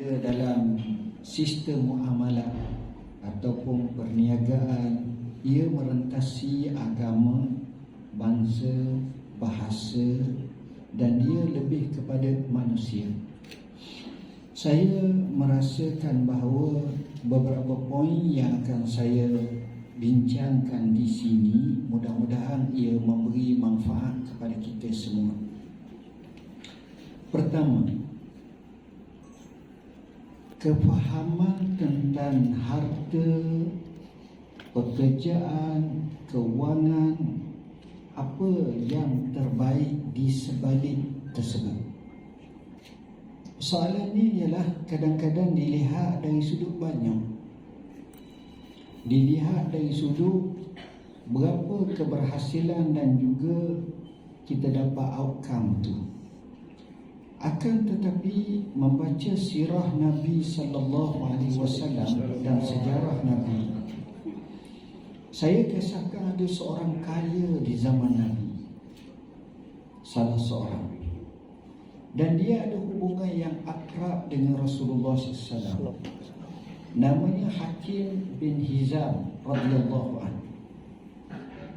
kita dalam sistem muamalah ataupun perniagaan, ia merentasi agama, bangsa, bahasa, dan dia lebih kepada manusia. Saya merasakan bahawa beberapa poin yang akan saya bincangkan di sini mudah-mudahan ia memberi manfaat kepada kita semua. Pertama, kefahaman tentang harta, pekerjaan, kewangan, apa yang terbaik di sebalik tersebut. Soalan ini ialah kadang-kadang dilihat dari sudut banyak. Dilihat dari sudut berapa keberhasilan dan juga kita dapat outcome tu. Akan tetapi membaca sirah Nabi SAW dan sejarah Nabi, saya kisahkan ada seorang kaya di zaman Nabi, salah seorang, dan dia ada hubungan yang akrab dengan Rasulullah SAW. Namanya Hakim bin Hizam radhiyallahu anhu.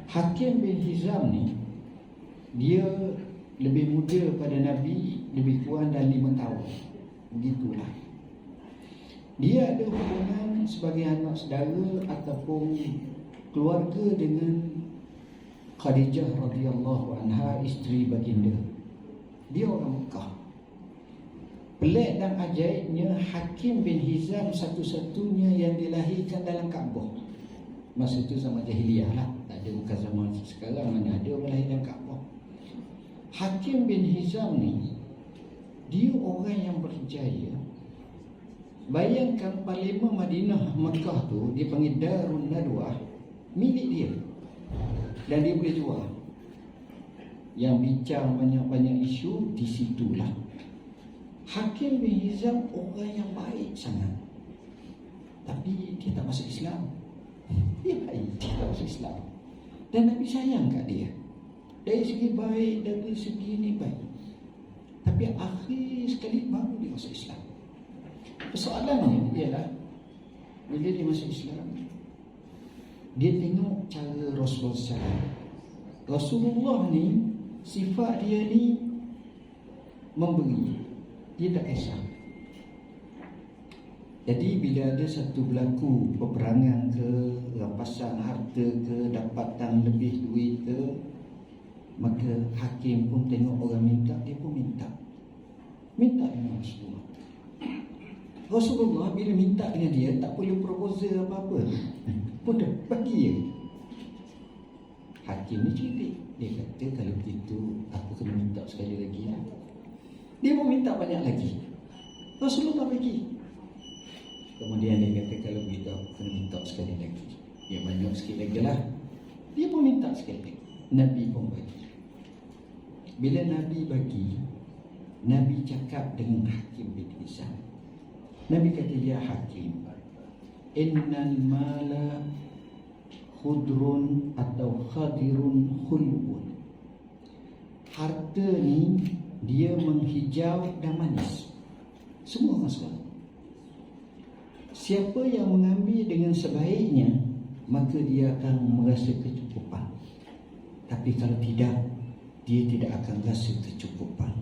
Hakim bin Hizam ni, dia lebih muda pada Nabi, lebih kurang dalam 5 tahun. Begitulah. Dia ada hubungan sebagai anak saudara ataupun keluarga dengan Khadijah radhiyallahu anha, isteri baginda. Dia orang Mekah. Pelik dan ajaibnya, Hakim bin Hizam satu-satunya yang dilahirkan dalam Kaabah. Masa itu zaman jahiliyah lah, tak ada bukan zaman sekarang mana ada orang lahir dalam Kaabah. Hakim bin Hizam ni, dia orang yang berjaya. Bayangkan Parlimen Madinah Mekah tu, dia panggil Darun Nadwah, milik dia, dan dia boleh jual. Yang bincang banyak-banyak isu di situlah. Hakim bin Hizam orang yang baik sangat, tapi dia tak masuk Islam. Dia baik, dia tak masuk Islam, dan Nabi sayang kat dia. Dari segi baik, dari segi ni baik, tapi akhir sekali baru dia masuk Islam. Persoalannya ialah bila dia masuk Islam, dia tengok cara Rasulullah SAW. Rasulullah ni, sifat dia ni memberi, dia tak kisah. Jadi bila ada satu berlaku peperangan ke, rampasan harta ke, dapatan lebih duit ke, maka hakim pun tengok orang minta, dia pun minta dengan Rasulullah. Rasulullah bila minta dengan dia, tak perlu proposal apa-apa, mudah bagi dia. Hakim ni cerdik, dia kata kalau begitu aku kena minta sekali lagi lah. Dia pun minta banyak lagi, Rasulullah bagi. Kemudian dia kata kalau begitu aku kena minta sekali lagi, dia banyak sikit lagi lah. Dia pun minta sekali lagi, Nabi pun bagi. Bila Nabi bagi, Nabi cakap dengan Hakim bin Hizam. Nabi kata, ya Hakim, innal mala khudrun atau khadirun khulbun. Harta ni dia menghijau dan manis, semua masalah. Siapa yang mengambil dengan sebaiknya, maka dia akan merasa kecukupan. Tapi kalau tidak, dia tidak akan rasa kecukupan.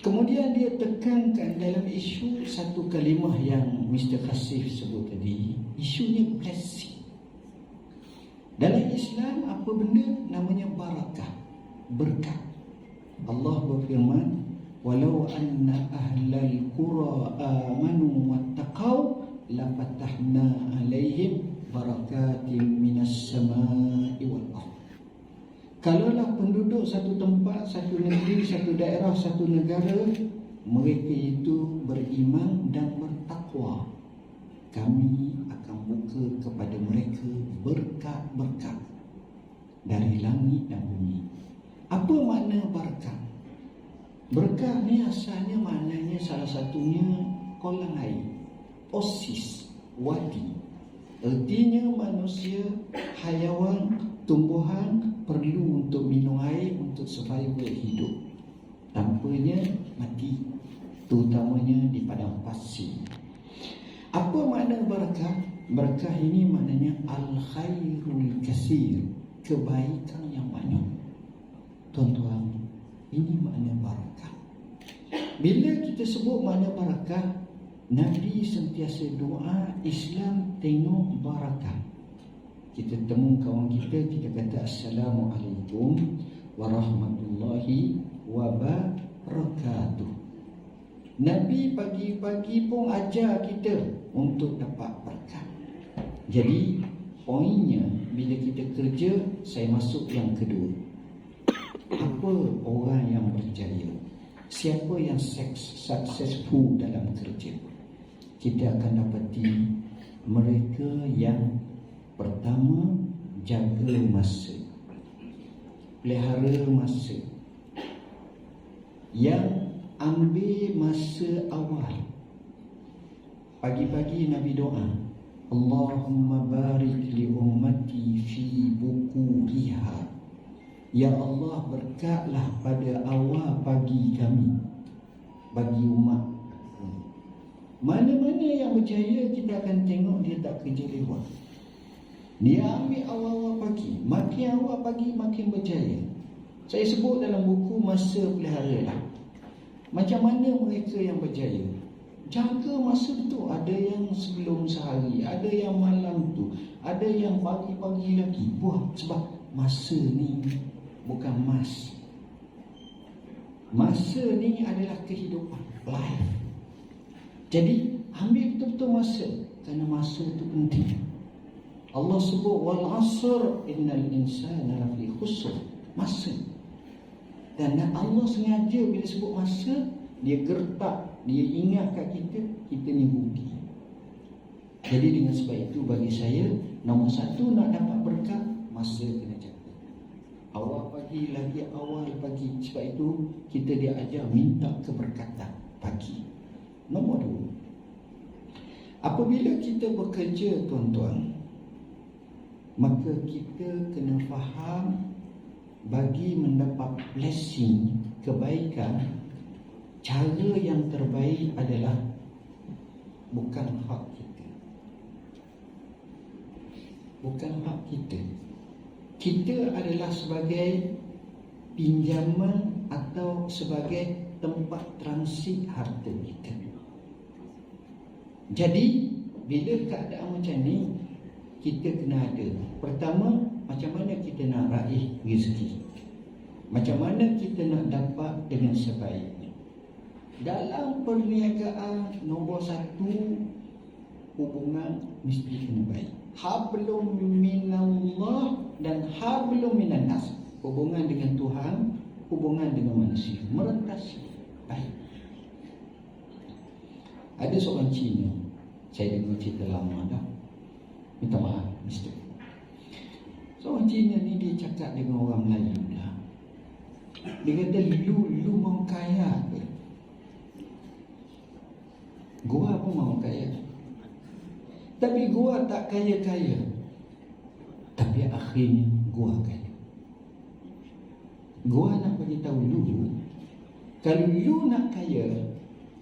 Kemudian dia tekankan dalam isu satu kalimah yang Mr. Khasif sebut tadi, isunya blessing. Dalam Islam apa benda namanya barakah, berkat. Allah berfirman, walau anna ahlal qura amanu wattaqau lafatahna alaihim barakatin minas samai wal ardh. Kalaulah penduduk satu tempat, satu negeri, satu daerah, satu negara, mereka itu beriman dan bertakwa, kami akan buka kepada mereka berkat-berkat dari langit dan bumi. Apa makna berkat? Berkat ni asalnya maknanya salah satunya kolam air, oasis, wadi. Artinya manusia, hayawan, tumbuhan perlu untuk minum air untuk survival hidup. Tanpanya mati, terutamanya di padang pasir. barakah? Barakah ini maknanya al-khairul katsir, kebaikan yang banyak. Tuan-tuan, ini makna barakah. Bila kita sebut makna barakah, Nabi sentiasa doa, Islam tengok barakah. Kita temu kawan kita, kita kata Assalamualaikum warahmatullahi wabarakatuh. Nabi pagi-pagi pun ajar kita untuk dapat berkat. Jadi poinnya, bila kita kerja, saya masuk yang kedua. Apa orang yang berjaya? Siapa yang successful dalam kerja? Kita akan dapati mereka yang pertama, jaga masa, pelihara masa, yang ambil masa awal. Pagi-pagi Nabi doa, Allahumma barik li ummati fi bukuriha. Ya Allah, berkatlah pada awal pagi kami, bagi umat. Mana-mana yang berjaya, kita akan tengok dia tak kerja lewat. Dia ambil awal-awal pagi, makin awal pagi makin berjaya. Saya sebut dalam buku Masa Pelihara lah, macam mana mereka yang berjaya. Jaga masa tu, ada yang sebelum sehari, ada yang malam tu, ada yang pagi-pagi lagi. Buat sebab masa ni bukan mas. Masa ni adalah kehidupan, life. Jadi ambil betul-betul masa, kerana masa tu penting. Allah sebut wal asr innal insana lafi khusr, masa. Dan Allah sengaja bila sebut masa, dia gertak, dia ingat kat kita, kita ni rugi. Jadi dengan sebab itu, bagi saya, nombor satu nak dapat berkat, masa kena jaga. Awal pagi lagi awal pagi. Sebab itu kita diajar minta keberkatan pagi. Nombor dua, apabila kita bekerja, tuan-tuan, maka kita kena faham, bagi mendapat blessing, kebaikan, cara yang terbaik adalah bukan hak kita. Bukan hak kita. Kita adalah sebagai pinjaman atau sebagai tempat transit harta kita. Jadi bila keadaan macam ni, kita kena ada. Pertama, macam mana kita nak raih rezeki, macam mana kita nak dapat dengan sebaiknya. Dalam perniagaan, nombor satu, hubungan mesti kena baik. Hablum minallah dan hablum minannas. Hubungan dengan Tuhan, hubungan dengan manusia, merentas baik. Ada seorang Cina, saya dengar cerita lama dah, minta maaf Mister. Seorang Cina ni dia cakap dengan orang Melayu lah. Dia kata, lu mau kaya ke? Gua pun mau kaya, tapi gua tak kaya-kaya. Tapi akhirnya gua kaya. Gua nak bagi tahu lu, kalau lu nak kaya,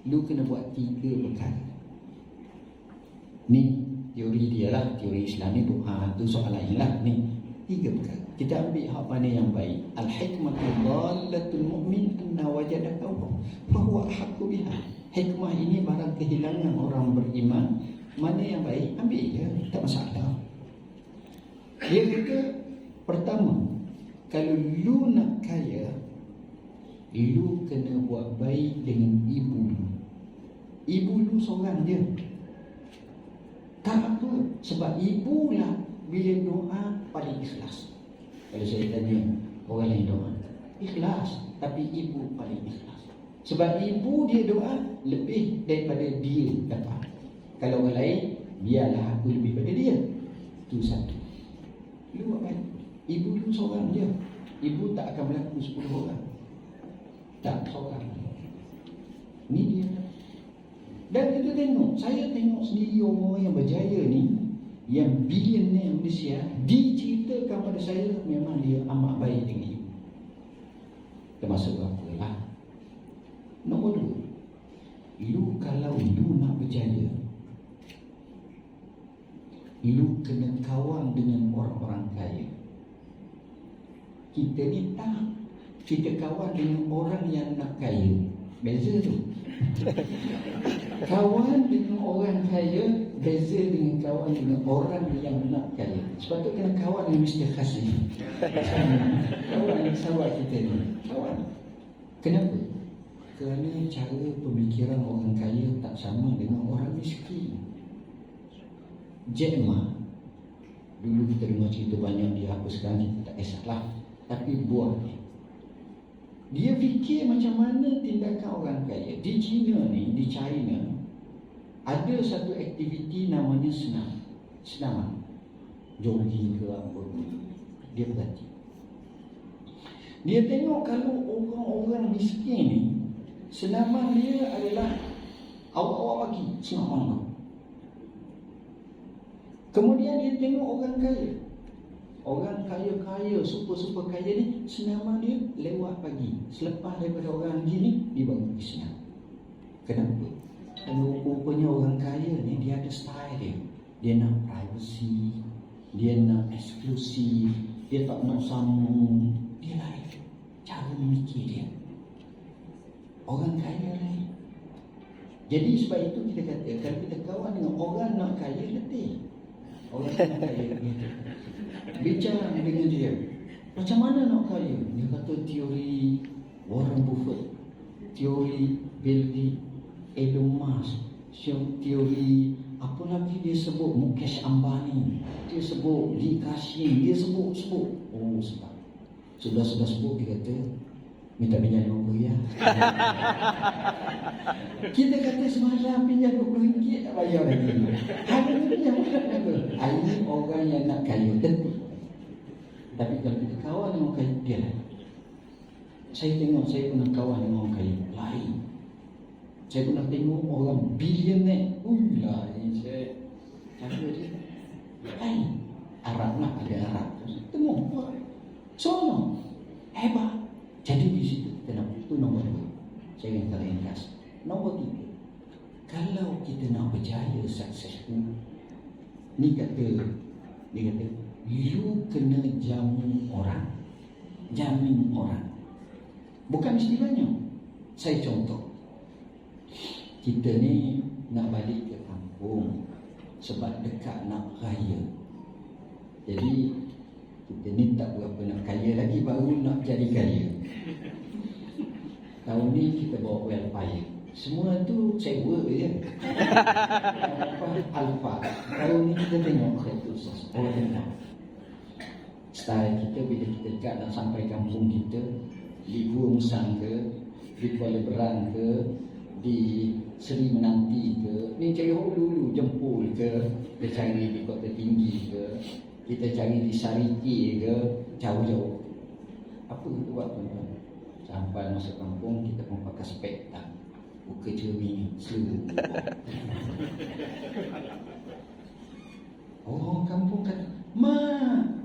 lu kena buat 3 perkara. Ni teori dia lah, teori Islam ni tu soal lain lah. Ni 3 perkara. Kita ambil hak mana yang baik. Al-hikmatu dhallatul mu'min anna wajada qawman fa huwa ahqqu biha. Hikmah ini barang kehilangan orang beriman, mana yang baik ambil je, tak masalah. Dia kata, pertama, kalau lu nak kaya, lu kena buat baik dengan ibu lu. Ibu lu seorang je. Tak apa, sebab ibu lah bila doa paling ikhlas. Kalau saya tanya orang lain doa, ikhlas, tapi ibu paling ikhlas. Sebab ibu dia doa lebih daripada dia dapat. Kalau orang lain, biarlah aku lebih pada dia. Itu satu. Lu buat baik. Ibu lu seorang je. Ibu tak akan berlaku 10 orang. Tak seorang. Ni dia. Dan kita tengok, saya tengok sendiri orang yang berjaya ni, yang billionaire Malaysia, diceritakan pada saya memang dia amat baik dengan ibu. Termasuk apa lah. Nombor 2, lu kalau lu nak berjaya, lu kena kawan dengan orang-orang kaya. Kita ni tak. Kita kawan dengan orang yang nak kaya. Beza tu. Kawan dengan orang kaya beza dengan kawan dengan orang yang nak kaya. Sebab tu kena kawan dengan Mr. Khasif. Kawan dengan sahabat kita ni. Kawan. Kenapa? Kerana cara pemikiran orang kaya tak sama dengan orang miskin. Jack Ma, dulu kita dengar cerita banyak dia, apa sekarang kita tak kisahlah. Tapi buat dia fikir macam mana tindakan orang kaya. Di China ni, di China ada satu aktiviti namanya senaman, jogging ke apa. Dia berhati. Dia tengok kalau orang-orang miskin ni, senaman dia adalah awak-awak bagi senaman tu. Kemudian dia tengok orang kaya. Orang kaya-kaya, super-super kaya ni, senaman dia lewat pagi. Selepas daripada orang gini, dia baru pergi senam. Kenapa? Kalau rupanya orang kaya ni, dia ada style dia. Dia nak privacy, dia nak eksklusif, dia tak nak sambung. Dia lain. Cara memikir dia. Orang kaya lain. Jadi sebab itu kita kata, kalau kita kawan dengan orang nak kaya, letih. Orang nak kaya gitu. Bicara dengan dia, macam mana nak kaya? Dia kata teori Warren Buffett, teori Bill Gates, Elon Musk, teori apa lagi dia sebut, Mukesh Ambani, dia sebut Lee Ka-shing, dia sebut. Oh sebab sudah sebut, dia kata minta pinjam RM50 ya. Kita kata semalam pinjam RM20 tak bayar lagi. Hari ni pinjam berapa? Ini orang yang nak kaya tentu. Tapi kalau kita kawan dengan orang kaya, dia lain. Saya tengok, saya pernah kawan dengan orang kaya lain. Saya pernah tengok orang billionaire, lain. Saya cara dia lain. Arab lah, ada Arab. Tengok, sono hebat. Jadi di situ kita nak, itu nombor 2. Saya ingin ringkas. Nombor 3, kalau kita nak berjaya successful, dia kata you kena jamin orang. Bukan mesti banyak. Saya contoh, kita ni nak balik ke kampung sebab dekat nak raya. Jadi kita ni tak berapa nak kaya lagi, baru nak jadi kaya. Tahun ni kita bawa welfare. Semua tu sewa je. Alfa. Tahun ni kita tengok kereta orang tengok. Style kita bila kita dekat nak sampai kampung kita, di Gua Musang ke, di Kuala Berang ke, di Seri Menanti ke, ni cari dulu Jempol ke, kita cari di Kota Tinggi ke, kita cari di Sariki ke, jauh-jauh. Apa kita buat tuan-tuan? Sampai masuk kampung, kita pun pakai spek tak. Buka cermin, seluruh. Orang kampung kata, Mak.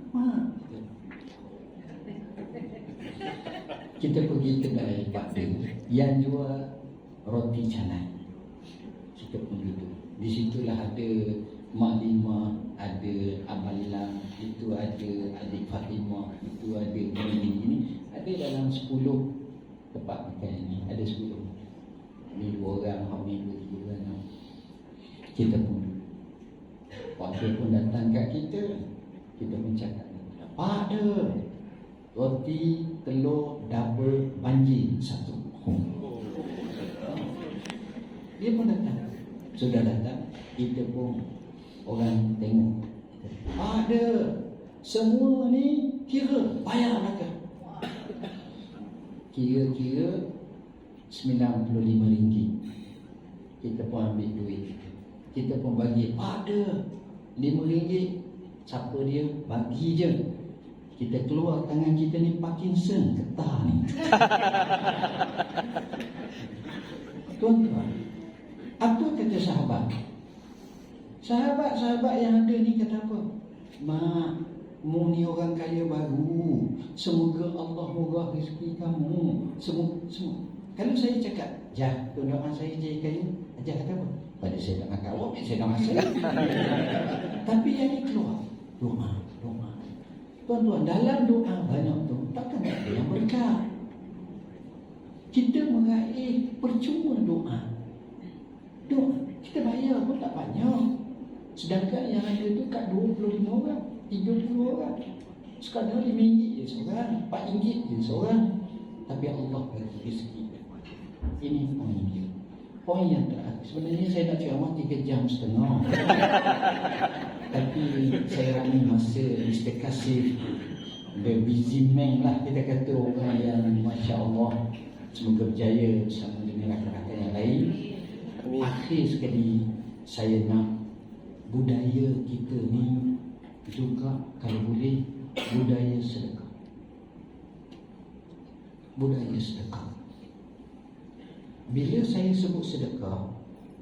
Kita pergi kedai bakar yang jual roti canai. Kita pun duduk. Di situlah ada Mak Lima, ada Abang Lam, itu ada Adik Fatimah, itu ada ini. Ada dalam 10 tempat makan ini, ada 10. Ini 2 orang, kami 2-3 orang. Kita pun waktu pun datang kat kita pun cakap, ada roti telur double banjir 1. Dia pun datang. Sudah datang, kita pun orang tengok. Ada. Semua ni kira bayar lah. Kira-kira RM95. Kita pun ambil duit. Kita pun bagi. Ada RM5. Siapa dia? Bagi je. Kita keluar tangan kita ni Parkinson, getah ni. Tuan-tuan, apa kata sahabat? Sahabat-sahabat yang ada ni kata apa? Mak, mu ni orang kaya baru. Semoga Allah murah rezeki kamu. Semua. Kalau saya cakap, Jah, doakan saya jadi kaya. Jah kata apa? Pada saya tak makan awak, saya tak masak. Tapi yang ini keluar doa. Tuan-tuan, dalam doa banyak tu takkan ada yang berkah. Kita meraih percuma doa. Kita bayar pun tak banyak. Sedangkan yang ada tu kat 25 orang, 30 orang. Sekadar RM5 je seorang, RM4 je seorang. Tapi Allah bagi rezeki. Ini poin dia. Poin yang terakhir, sebenarnya saya nak ceramah 3 jam setengah. Tapi saya rasa masa Mr. Kasif, the busy man lah kita kata, orang yang Masya Allah, semoga berjaya bersama dengan rakan-rakan yang lain. Akhir sekali, saya nak budaya kita ni juga kalau boleh budaya sedekah. Budaya sedekah. Bila saya sebut sedekah,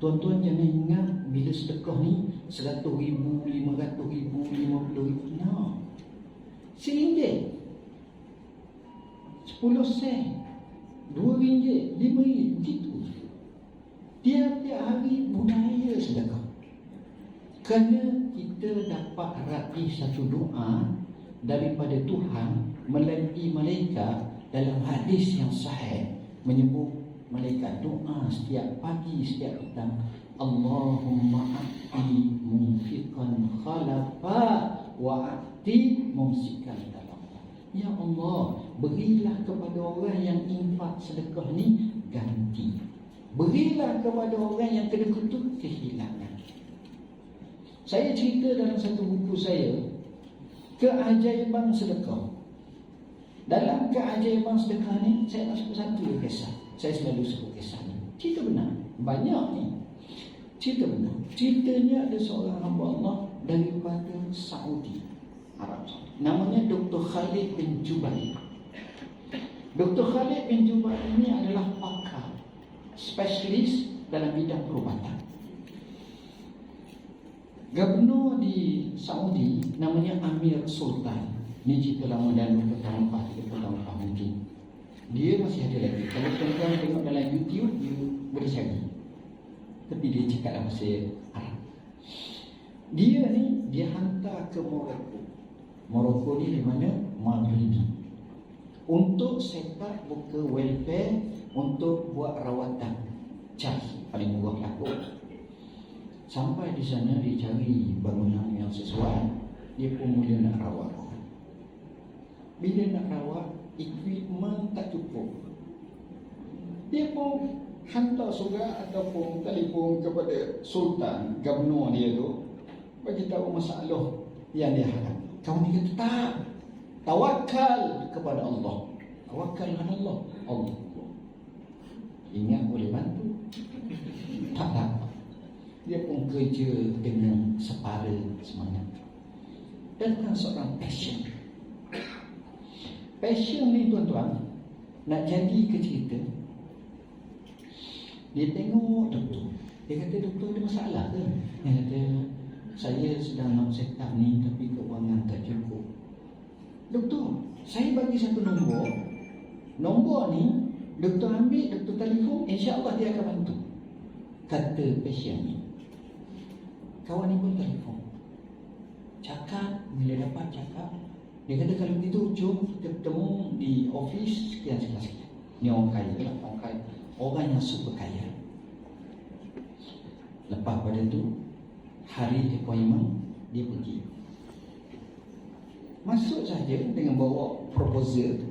tuan-tuan jangan ingat bila sedekah ni 100,000, 500,000, 50,000. No. RM1, 10 sen, RM2, RM5, begitu. Tiap-tiap hari budaya sedekah. Kerana kita dapat raih satu doa daripada Tuhan melalui malaikat. Dalam hadis yang sahih menyebut malaikat doa setiap pagi, setiap petang, Allahumma a'ti munfiqan khalafa wa a'ti mumsikan talafa. Ya Allah, berilah kepada orang yang infak sedekah ni ganti. Berilah kepada orang yang kena kutuk kehilangan. Saya cerita dalam satu buku saya keajaiban sedekah. Dalam keajaiban sedekah ni, saya nak sebut satu kisah. Saya selalu sebut kisah ni. Cerita benar. Banyak ni. Cerita benar. Ceritanya ada seorang hamba Allah daripada Saudi, Arab Saudi. Namanya Dr. Khalid bin Jubair. Dr. Khalid bin Jubair ini adalah pakar, spesialis dalam bidang perubatan. Gubernur di Saudi namanya Amir Sultan. Ini cerita lama dan 20 tahun lepas, 30 tahun lepas mungkin. Dia masih ada lagi. Kalau tuan-tuan tengok dalam YouTube, dia boleh cari. Tapi dia cakap dalam bahasa Arab. Dia ni, dia hantar ke Morocco. Morocco ni di mana? Maghribi. Untuk set up buka welfare, untuk buat rawatan. Charge, paling murah lakuk. Sampai di sana dia cari bangunan yang sesuai. Dia pun mula nak rawat. Bila nak rawat, equipment tak cukup. Dia pun hantar surat ataupun telefon kepada Sultan, gubernur dia tu, bagi tahu masalah yang dia hadap. Kamu ni kata tak, tawakal kepada Allah. Tawakal kepada Allah. Allah. Ingat boleh bantu. Tak dapat. Dia pun kerja dengan separa semangat. Datang seorang passion. Passion ni tuan-tuan, nak jadi ke cerita, dia tengok doktor. Dia kata, doktor ada masalah ke? Dia kata, saya sedang nak set up ni tapi keuangan tak cukup. Doktor, saya bagi satu nombor. Nombor ni doktor ambil, doktor telefon, insya-Allah dia akan bantu. Kata pasien ni. Kawan ni pun telefon. Cakap, bila dapat cakap, dia kata kalau begitu jom kita bertemu di office sekian. Ni orang kaya lah, orang kaya. Orang yang super kaya. Lepas pada tu, hari appointment, dia pergi. Masuk saja dengan bawa proposal.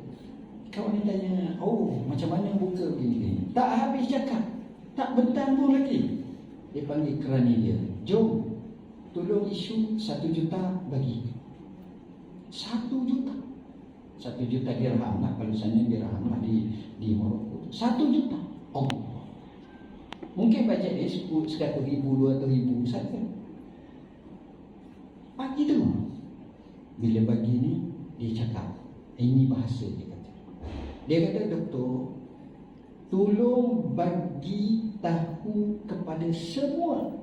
Kawan ni tanya, oh macam mana buka begini? Tak habis cakap, tak bentang pun lagi. Dia panggil kerani dia, jom tolong isu 1 juta bagi. 1 juta. 1 juta dirham lah, kalau sana dirham lah di Morocco. 1 juta. Oh. Mungkin bajet dia 100,000, 200,000 saja. Pagi tu bila bagi ni, dia cakap, ini bahasa dia kata. Dia kata, doktor, tolong bagi tahu kepada semua.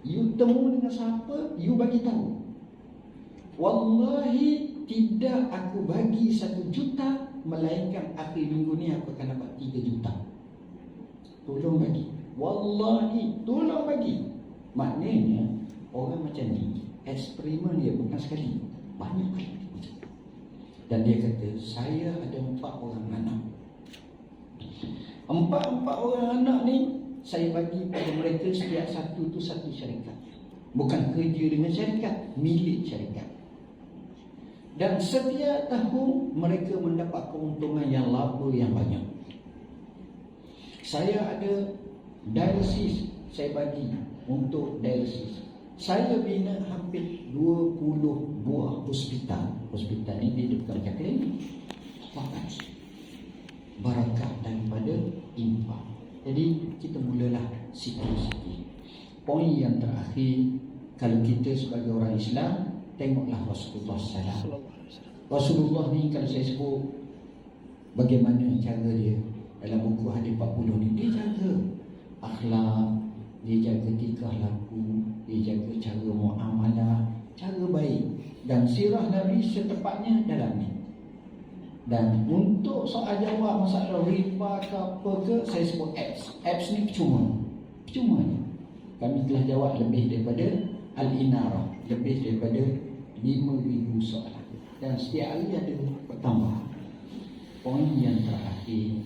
You temu dengan siapa, you bagi tahu. Wallahi tidak aku bagi 1 juta, melainkan akhir minggu ni aku akan dapat 3 juta. Tolong bagi. Wallahi, tolong bagi. Maknanya orang macam ni eksperimen dia bukan sekali, banyak kali. Dan dia kata, saya ada 4 orang anak. 4 orang anak ni saya bagi pada mereka setiap satu tu satu syarikat. Bukan kerja dengan syarikat, milik syarikat. Dan setiap tahun mereka mendapat keuntungan yang laba yang banyak. Saya ada dialisis, saya bagi untuk dialisis. Saya bina hampir 20 buah hospital. Hospital ni dia bukan macam klinik. Bagus. Barakah daripada infak. Jadi kita mulalah sikit-sikit. Poin yang terakhir, kalau kita sebagai orang Islam, tengoklah Rasulullah SAW. Rasulullah ni kalau saya sebut bagaimana cara dia dalam buku hadis 40 ni, dia jaga akhlak, dia jaga tingkah laku, dia jaga cara muamalah, cara baik. Dan sirah Nabi setepatnya dalam ni. Dan untuk soal jawab masalah riba ke apa ke, saya sebut apps ni percuma ni. Kami telah jawab lebih daripada Al-Inarah, lebih daripada 5,000 soalan. Dan setiap hari ada bertambah. Poin yang terakhir,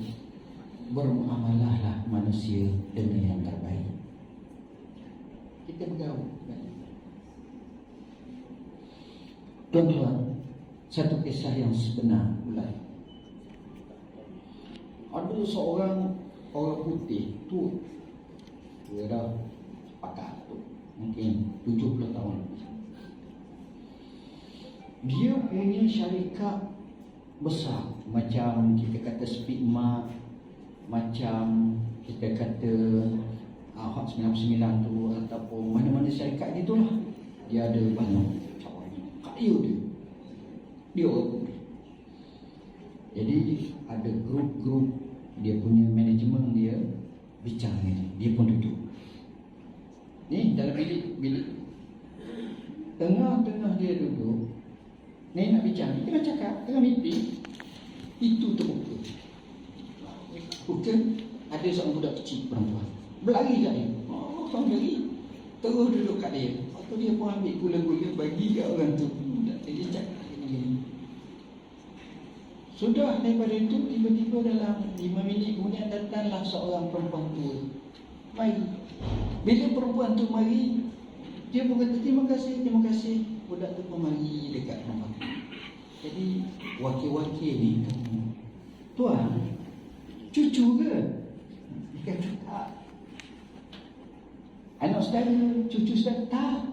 bermuamalahlah manusia dengan yang terbaik. Kita bergaul. Tuan-tuan, satu kisah yang sebenar pula. Ada seorang orang putih tu, dia dah pakat tu, mungkin 70 tahun. Dia punya syarikat besar, macam kita kata Speedmart, macam kita kata Hot 99 tu, ataupun mana-mana syarikat gitu lah. Dia ada banyak kaya dia orang putih. Jadi ada grup-grup, dia punya manajemen dia bincang ni, dia pun duduk ni dalam bilik. Tengah-tengah dia duduk ni nak bincang, tengah cakap, tengah mimpi, itu terbuka. Bukan ada seorang budak kecil perempuan berlari kat dia. Orang berlari terus duduk kat dia. Lepas tu dia pun ambil gula-gula bagi kat orang tu. Dia cakap gini. Sudah daripada itu, tiba-tiba dalam 5 minit kemudian datanglah seorang perempuan tua. Mari. Bila perempuan tu mari, dia pun kata terima kasih. Budak tu pun mari dekat perempuan. Jadi wakil-wakil ni, tuan, cucu ke? Dia kata tak. Anak saudara, cucu saudara, tak.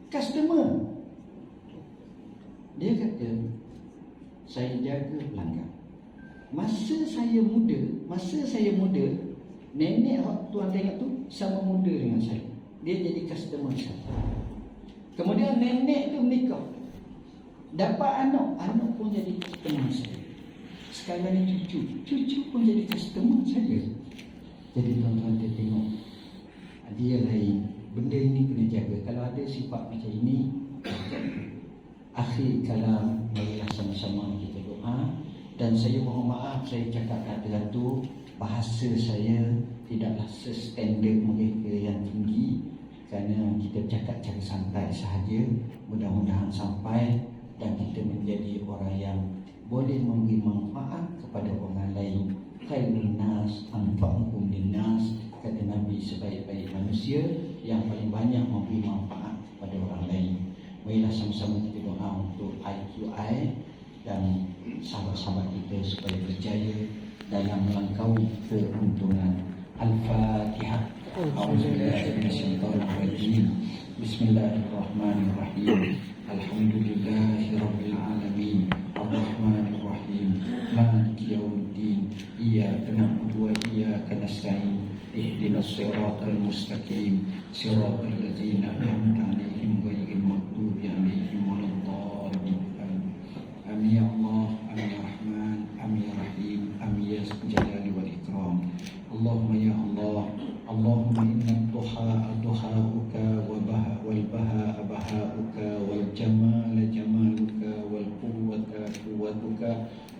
Customer. Dia kata, saya jaga pelanggan. Masa saya muda, nenek tuan tengok tu sama muda dengan saya. Dia jadi customer saya. Kemudian nenek tu menikah, dapat anak pun jadi customer saya. Sekarang ni cucu pun jadi customer saya. Jadi tuan-tuan dia tengok, dia lain. Benda ini kena jaga. Kalau ada sifat macam ini, akhir kalam, marilah sama-sama kita doa. Dan saya mohon maaf, saya cakap kata-kata, bahasa saya tidaklah sestandard mereka yang tinggi, kerana kita cakap cara santai sahaja. Mudah-mudahan sampai dan kita menjadi orang yang boleh memberi manfaat kepada orang lain. Khairun nas anfa'uhum linnas, kata Nabi, sebaik-baik manusia yang paling banyak memberi manfaat kepada orang lain. Marilah sama-sama kita doa untuk IQI dan sahabat-sahabat kita supaya berjaya dalam melangkaui keuntungan. Al-Fatihah. Bismillahirrahmanirrahim. Alhamdulillahirabbil alamin. Ar-Rahmanir-Rahim. Maliki yaumiddin. Iyyaka na'budu wa iyyaka nasta'in. Ihdinas siratal mustaqim. Siratal ladzina an'amta 'alaihim ghairil maghdubi 'alaihim waladdallin. Amin ya Allah, amin ya Rahman, amin ya Rahim, amin ya Jalali wal Ikram. Allahumma ya Allah, Allahumma inna duha'uka wal baha'uka wal jamala jamaluka wal quwwata quwwatuka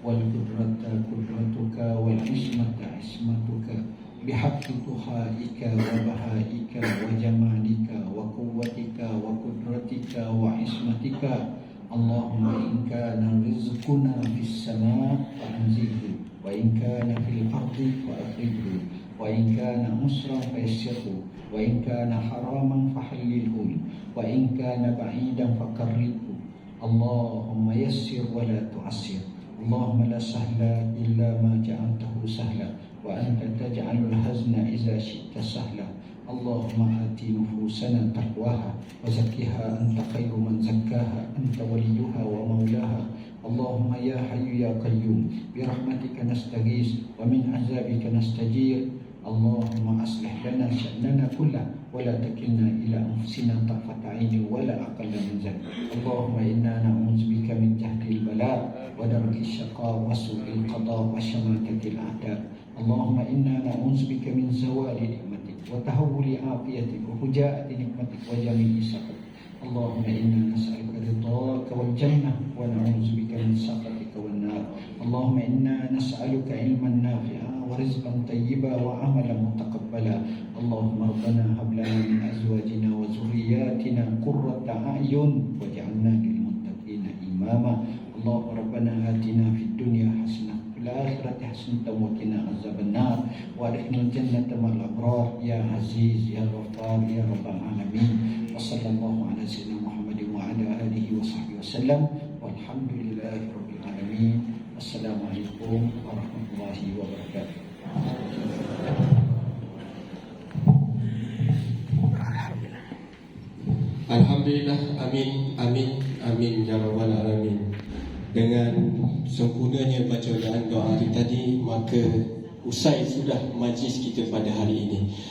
wal qudrata qudratuka wal ismata ismatuka bihaqqi duhaika wa bahaika wa jamalika wa quwwatika wa qudratika wa ismatika. Allahumma in kana rizquna fis sama' fa anzilhu wa in kana fil ardi fa akhrijhu wa in kana usran fa yassirhu wa in kana haraman fa halilhu wa in kana ba'idan fa qarribhu. Allahumma yassir wa la tu'assir. Allahumma la sahla illa ma ja'altahu sahla wa anta taj'alul hazna idza syi'ta sahla. Allahumma ati nufusana taqwaha wa zakkiha anta khairu man zakkaha anta waliyuha wa maulaha. Allahumma ya hayyu ya qayyum bi rahmatika nastaghis wa min azabika nastajir. Allahumma aslih lana sya'nana kullahu wa la takilna ila anfusina tarfata 'ainin wa la aqalla min dhalik. Allahumma inna na'udzubika min jahdil bala wa darkil syaqa wa su'il qada wa syamatatil a'da. Allahumma inna na'udzubika min zawali ni'matik wa tahawuli afiyatik wa hujaati nikmatik wa jami'i saqatik. Allahumma inna nas'aluka ridhaka wal jannah wa na'udzubika min sakhatika wan nar. Allahumma inna nas'aluka ilman nafi'a wa rizqan tayyiba wa amalan mutaqabbala. Allahumma rabbana hab lana min azwajina wa dhurriyyatina qurrata a'yun waj'alna lil muttaqina imama. Allahumma rabbana atina fid dunya hasanah الآخرة حسنة وقنا عذاب النار وأدخلنا الجنة مع الأبرار يا عزيز يا غفار يا رب العالمين. وصلى الله على سيدنا محمد وعلى آله وصحبه وسلم والحمد لله رب العالمين. السلام عليكم ورحمة الله وبركاته. Alhamdulillah, amin, amin, amin ya rabbal alamin. Dengan sempurnanya bacaan doa hari tadi, maka usai sudah majlis kita pada hari ini.